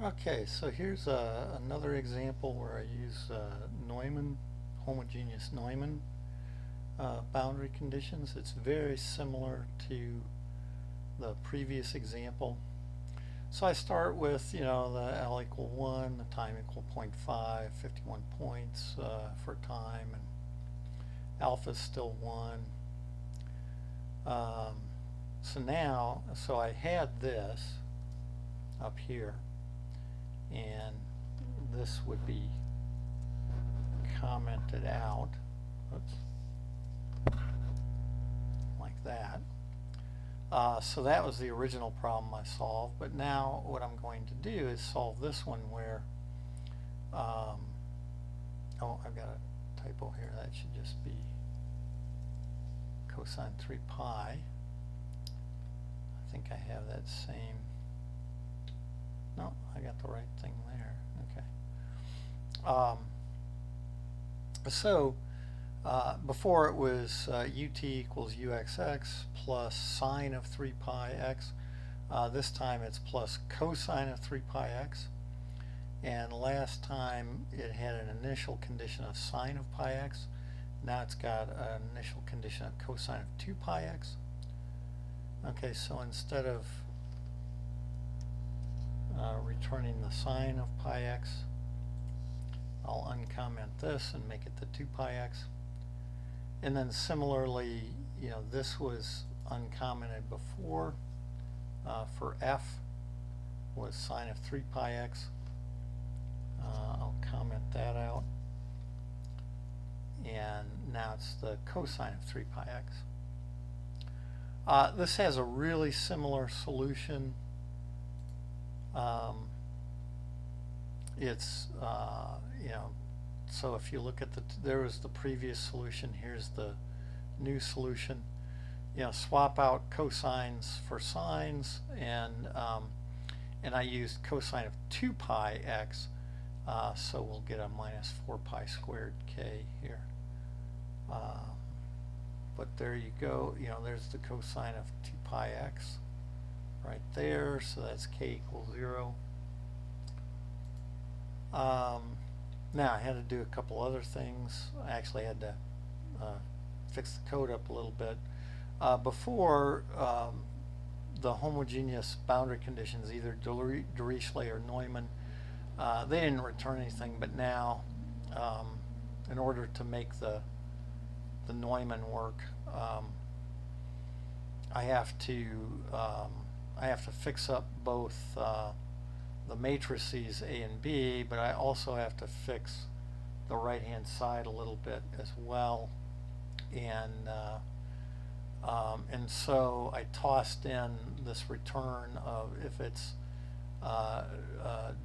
Okay, so here's another example where I use Neumann, homogeneous Neumann boundary conditions. It's very similar to the previous example. So I start with, the L equal 1, the time equal 0.5, 51 points for time, and alpha is still 1. So I had this up here, and this would be commented out, oops, like that. So that was the original problem I solved, but now what I'm going to do is solve this one where, oh, I've got a typo here, that should just be cosine 3 pi. I think I have that same, no, I got the right thing there, okay. Before it was ut equals uxx plus sine of 3 pi x. This time it's plus cosine of 3 pi x. And last time it had an initial condition of sine of pi x. Now it's got an initial condition of cosine of 2 pi x. Okay, so instead of returning the sine of pi x, I'll uncomment this and make it the 2 pi x. And then similarly, this was uncommented before for f was sine of 3 pi x. I'll comment that out. And now it's the cosine of 3 pi x. This has a really similar solution. So if you look at there was the previous solution, here's the new solution. Swap out cosines for sines, and I used cosine of 2 pi x, so we'll get a minus 4 pi squared k here. But there you go, there's the cosine of 2 pi x right there, so that's k equals 0. Now I had to do a couple other things. I actually had to fix the code up a little bit. Before, the homogeneous boundary conditions, either Dirichlet or Neumann, they didn't return anything, but now in order to make the Neumann work, I have to fix up both the matrices A and B, but I also have to fix the right hand side a little bit as well, and so I tossed in this return of, if it's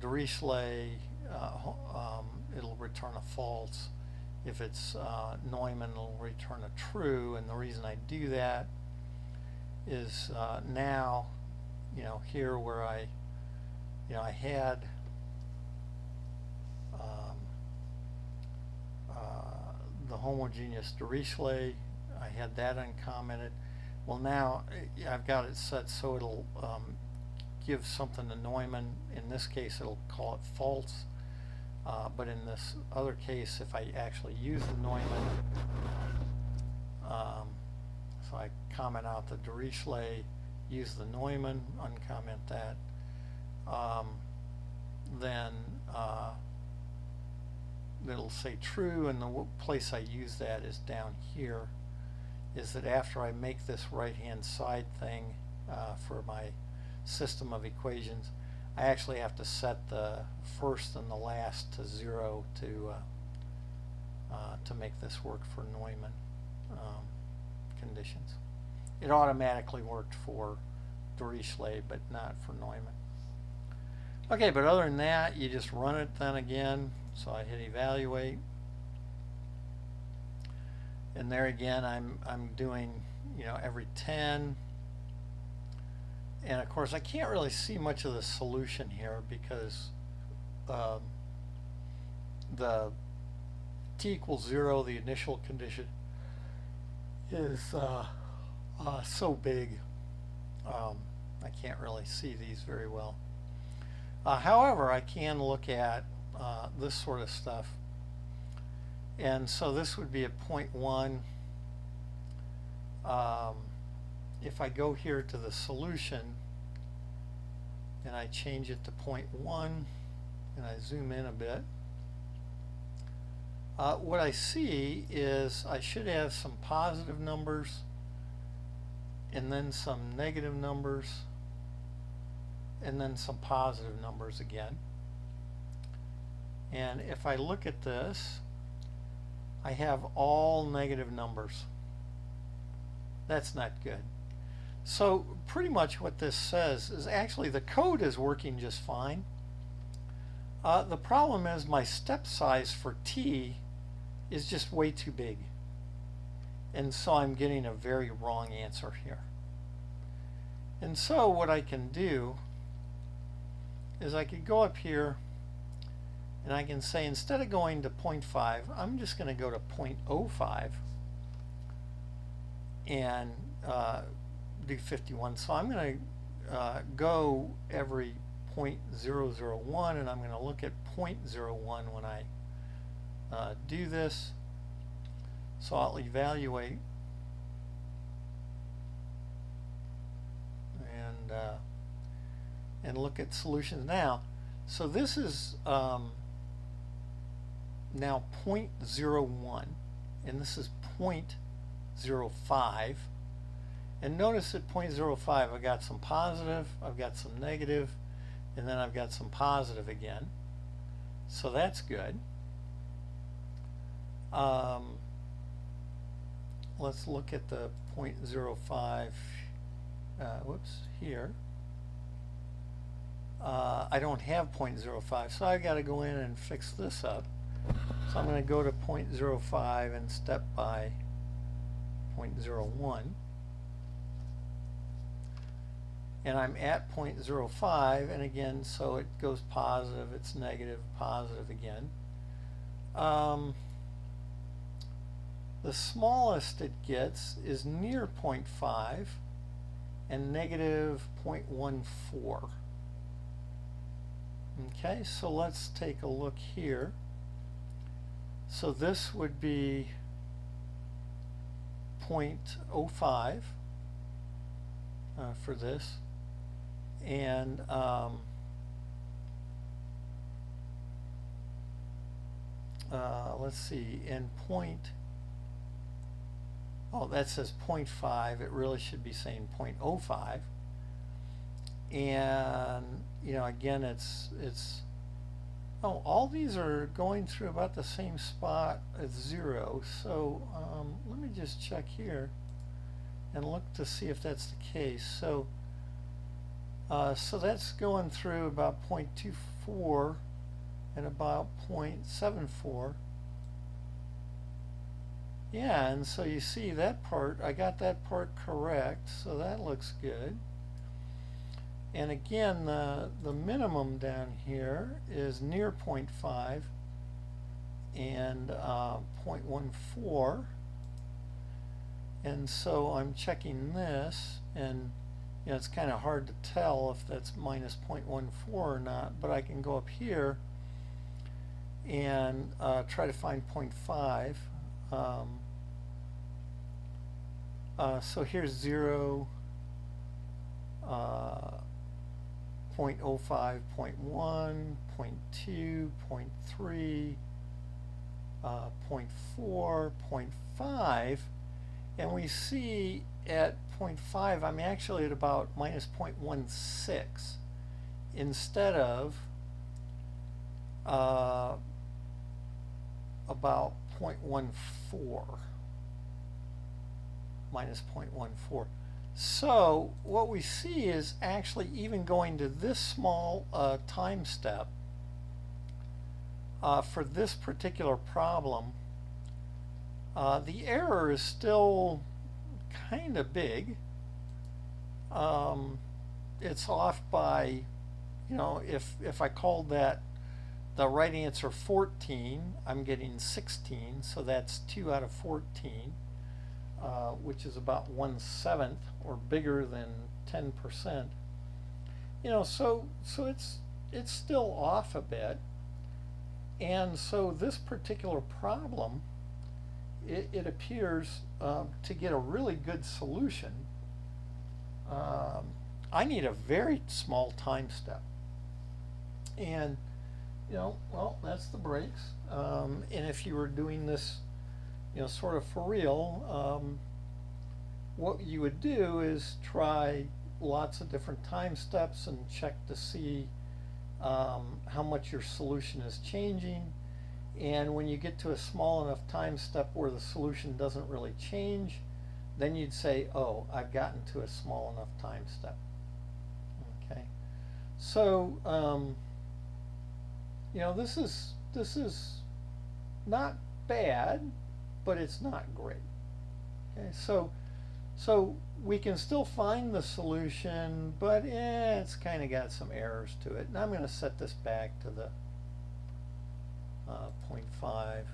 Dirichlet, it'll return a false. If it's Neumann, it'll return a true. And the reason I do that is now, here where I had the homogeneous Dirichlet, I had that uncommented. Well, now I've got it set so it'll give something to Neumann. In this case, it'll call it false. But in this other case, if I actually use the Neumann, so I comment out the Dirichlet, use the Neumann, uncomment that, then it'll say true, and the place I use that is down here, is that after I make this right hand side thing for my system of equations, I actually have to set the first and the last to 0 to make this work for Neumann conditions. It automatically worked for Dirichlet, but not for Neumann. Okay, but other than that, you just run it then again. So I hit evaluate, and there again I'm doing every 10. And of course I can't really see much of the solution here because the t equals 0, the initial condition, is so big I can't really see these very well. However, I can look at this sort of stuff. And so this would be at 0.1. If I go here to the solution and I change it to 0.1 and I zoom in a bit, what I see is I should have some positive numbers and then some negative numbers and then some positive numbers again. And if I look at this, I have all negative numbers. That's not good. So pretty much what this says is actually the code is working just fine. The problem is my step size for t is just way too big. And so I'm getting a very wrong answer here. And so what I can do is I could go up here and I can say, instead of going to 0.5, I'm just going to go to 0.05 and do 51. So I'm going to go every 0.001 and I'm going to look at 0.01 when I do this. So I'll evaluate and look at solutions now. So this is now 0.01 and this is 0.05, and notice at 0.05 I've got some positive, I've got some negative, and then I've got some positive again, so that's good. Let's look at the 0.05 whoops, here. I don't have 0.05, so I've got to go in and fix this up. So I'm going to go to 0.05 and step by 0.01. And I'm at 0.05, and again, so it goes positive, it's negative, positive again. The smallest it gets is near 0.5 and negative 0.14. Okay, so let's take a look here. So this would be 0.05 for this, and let's see, in that says 0.5, it really should be saying 0.05, and you know, again, it's all these are going through about the same spot as 0. So let me just check here and look to see if that's the case. So so that's going through about 0.24 and about 0.74. Yeah, and so you see that part, I got that part correct, so that looks good. And again, the minimum down here is near 0.5 and 0.14. And so I'm checking this, and you know, it's kind of hard to tell if that's minus 0.14 or not, but I can go up here and try to find 0.5. So here's 0, 0.05, 0.1, 0.2, 0.3, 0.4, 0.5, and we see at 0.5 I'm actually at about minus 0.16 instead of about 0.14, minus 0.14. So what we see is actually even going to this small time step for this particular problem, the error is still kind of big. It's off by, you know, if I called that the right answer 14, I'm getting 16, so that's 2 out of 14. Which is about 1/7 or bigger than 10%. You know, so it's it's still off a bit. And so this particular problem, it appears to get a really good solution. I need a very small time step. And, well, that's the brakes. And if you were doing this, sort of for real, what you would do is try lots of different time steps and check to see how much your solution is changing. And when you get to a small enough time step where the solution doesn't really change, then you'd say, oh, I've gotten to a small enough time step. Okay, so this is not bad, but it's not great. Okay, so we can still find the solution, but it's kind of got some errors to it. And I'm going to set this back to the 0.5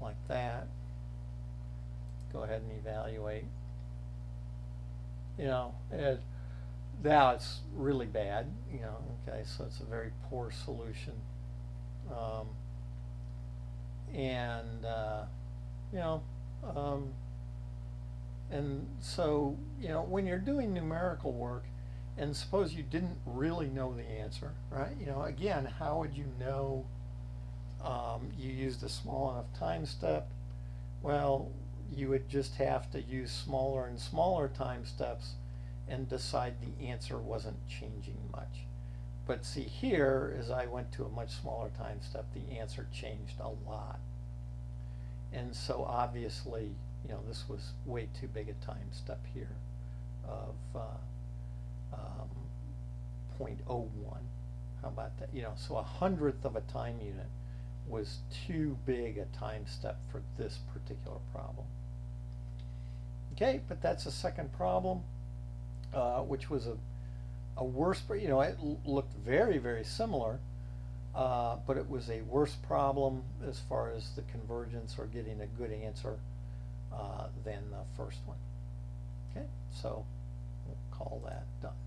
like that. Go ahead and evaluate. Now it's really bad. Okay, so it's a very poor solution. And so, when you're doing numerical work, and suppose you didn't really know the answer, right? Again, how would you know you used a small enough time step? Well, you would just have to use smaller and smaller time steps and decide the answer wasn't changing much. But see here, as I went to a much smaller time step, the answer changed a lot. And so obviously, this was way too big a time step here of 0.01. How about that? So 1/100th of a time unit was too big a time step for this particular problem. Okay, but that's a second problem, which was a worse, it looked very, very similar, but it was a worse problem as far as the convergence or getting a good answer than the first one. Okay, so we'll call that done.